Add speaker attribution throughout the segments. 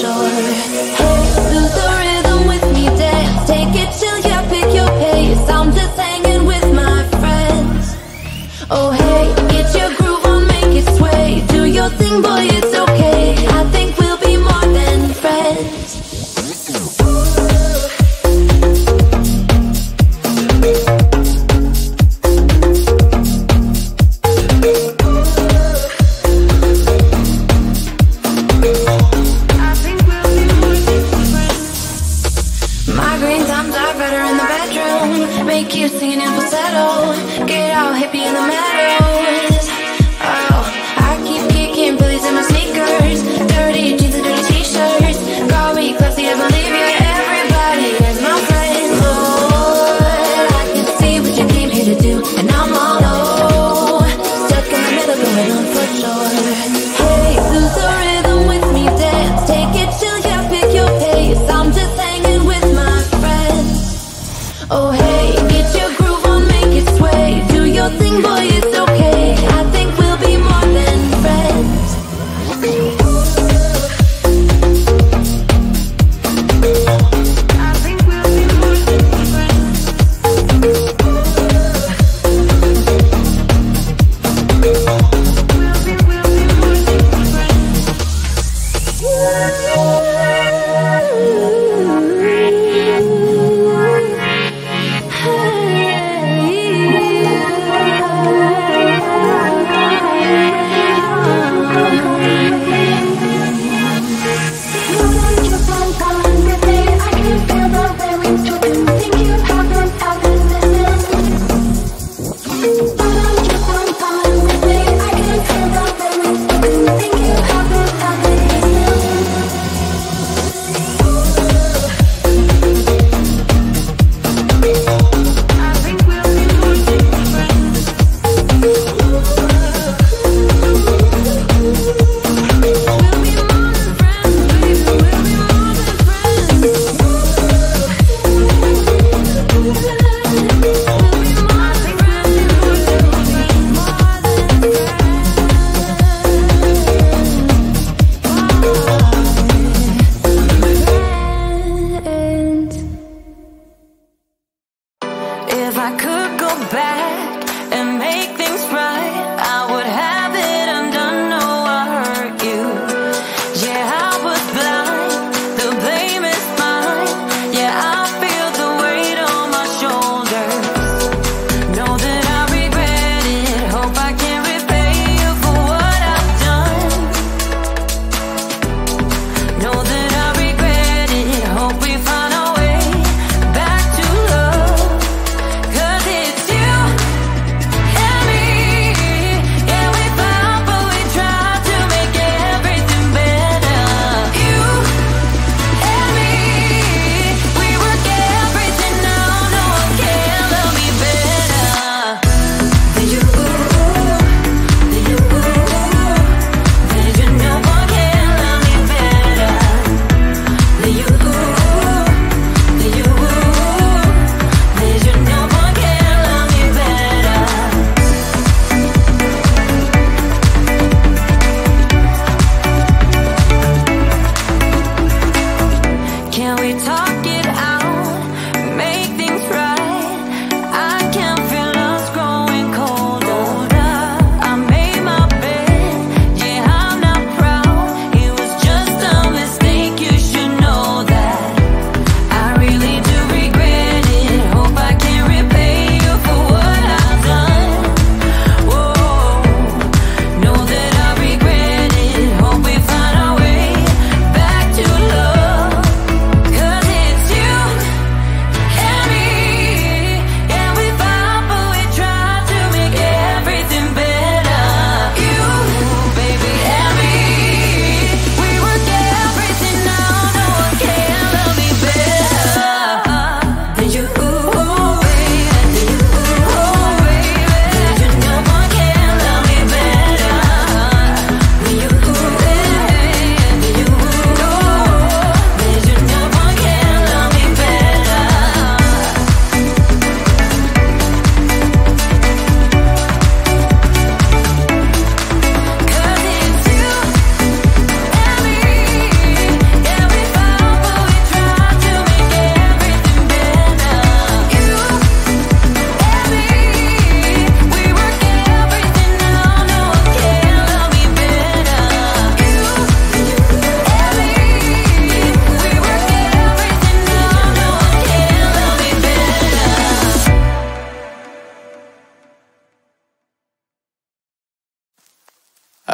Speaker 1: shore. Hey, lose the rhythm with me, dance. Take it chill, yeah, pick your pace. I'm just hanging with my friends. Oh hey, get your groove on, make it sway. Do your thing, boy, it's okay. I think we'll be more than friends. Make you singing in falsetto. Get all hippie in the meadows. Oh, I keep kicking Billy's in my sneakers.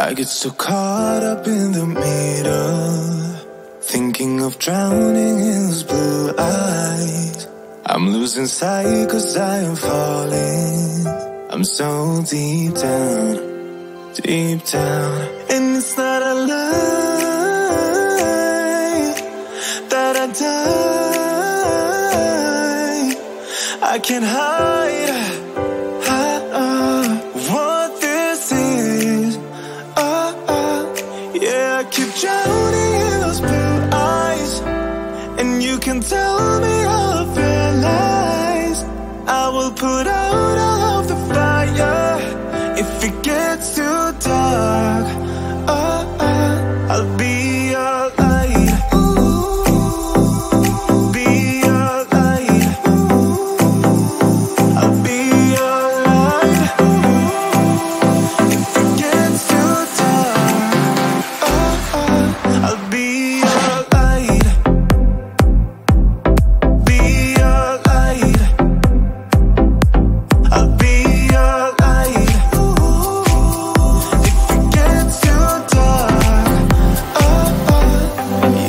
Speaker 2: I get so caught up in the middle, thinking of drowning in those blue eyes. I'm losing sight 'cause I am falling. I'm so deep down, deep down. And it's not a lie that I die. I can't hide what this is. Yeah, I keep drowning in those blue eyes, and you can tell me all of your lies. I will put out all of the fire if it gets too dark. I'll be your light. Be your light. I'll be your light. If it gets too dark, I'll be your light. Be your light. I'll be your light. If it gets too dark,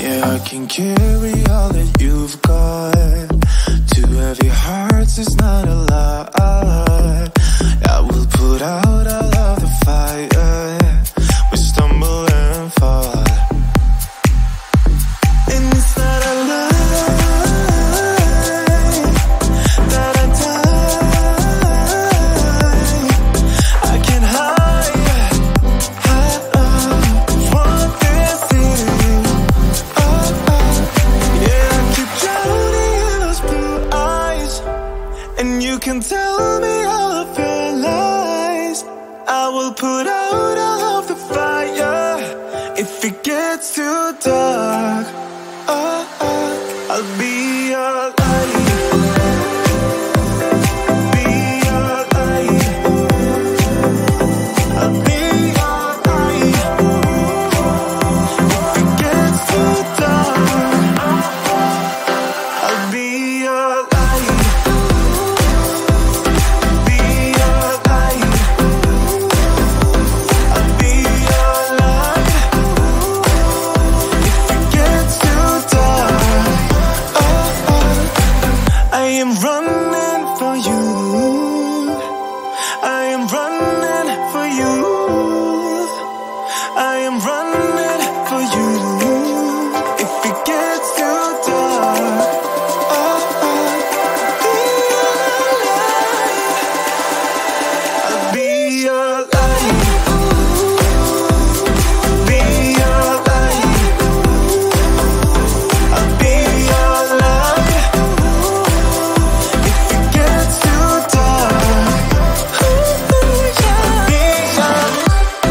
Speaker 2: yeah, I can carry all that you've got. Two heavy hearts is not a lot. I will put out all of the fire. We stumble and fall, and it's not a lie that I die. I can't hide what this is. Yeah, I keep drowning in those blue eyes, and you can tell me all of your lies. I will put out all of the fire if it gets too dark. I'll be your light. Be your light. I'll be your light. If it gets too dark, I'll be your light. Be your light. I'll be your light. If it gets too dark, I am running for you. I am running for you. I am running for you. If it gets too dark, I'll be your light. Be your light. I'll be your light. If it gets too dark, I'll be your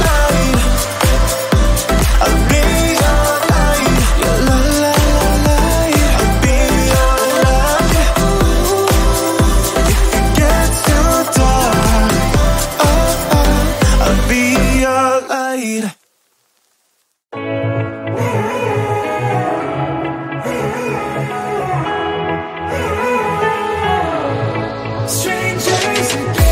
Speaker 2: light. I'll be your light. Your light. I'll be your light. If it gets too dark, I'll be your light. Strangers again.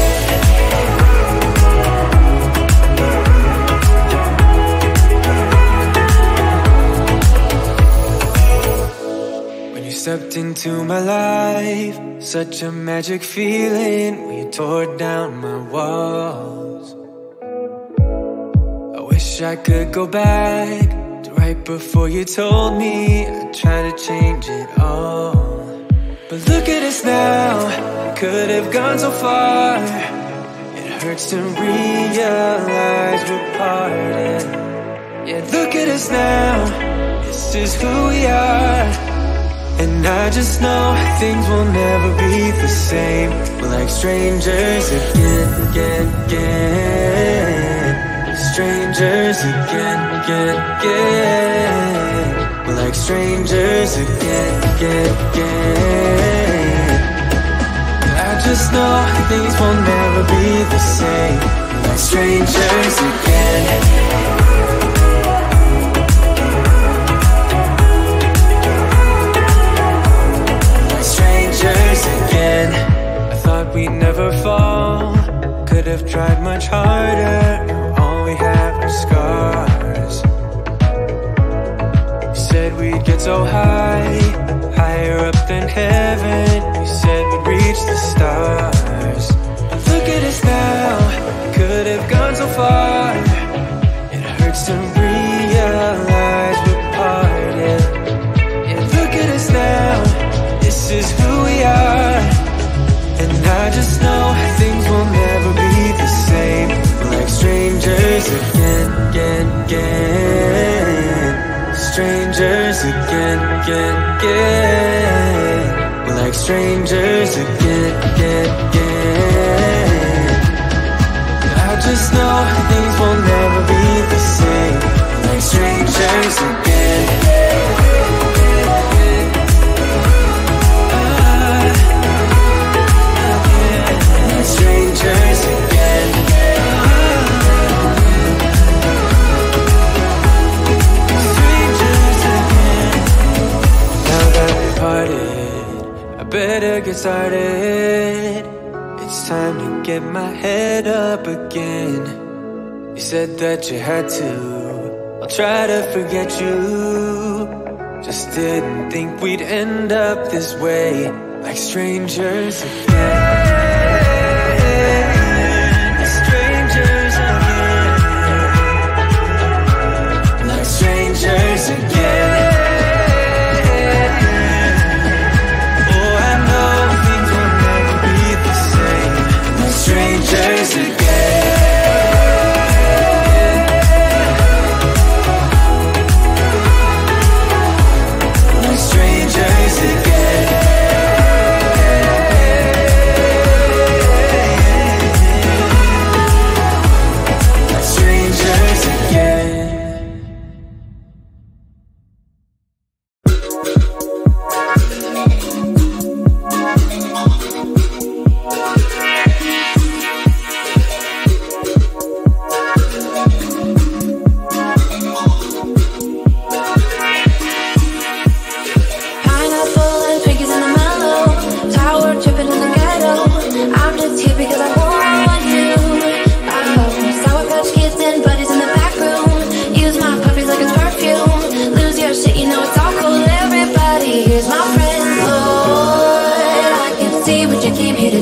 Speaker 3: When you stepped into my life, such a magic feeling when you tore down my walls. I wish I could go back to right before you told me I'd try to change it all. But look at us now, we could have gone so far. It hurts to realize we're parted. Yeah, look at us now, this is who we are. And I just know things will never be the same. We're like strangers again, again, again. Strangers again, again, again. We're like strangers again, again, again. I just know things will never be the same. We're like strangers again. Again, I thought we'd never fall. Could have tried much harder. Now all we have are scars. and realize we're parted. And look at us now, this is who we are. And I just know things will never be the same. We're like strangers again, again, again. Strangers again, again, again. We're like strangers again, again, again. I just know things will never be the same. We're like strangers again. Like strangers again. Strangers again. Now that we parted, I better get started. It's time to get my head up again. You said that you had to, I'll try to forget you. Just didn't think we'd end up this way, like strangers again. Strangers again. Like strangers again. Strangers again. Like strangers again. Like strangers again.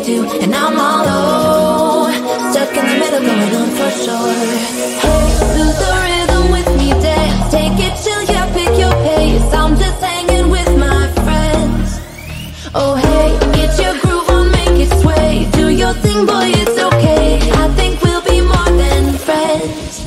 Speaker 3: And I'm all low, stuck in the middle, going on for sure. Hey, lose the rhythm with me, dance. Take it chill, yeah, pick your pace. I'm just hanging with my friends. Oh hey, get your groove on, make it sway. Do your thing, boy, it's okay. I think we'll be more than friends.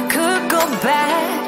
Speaker 1: I could go back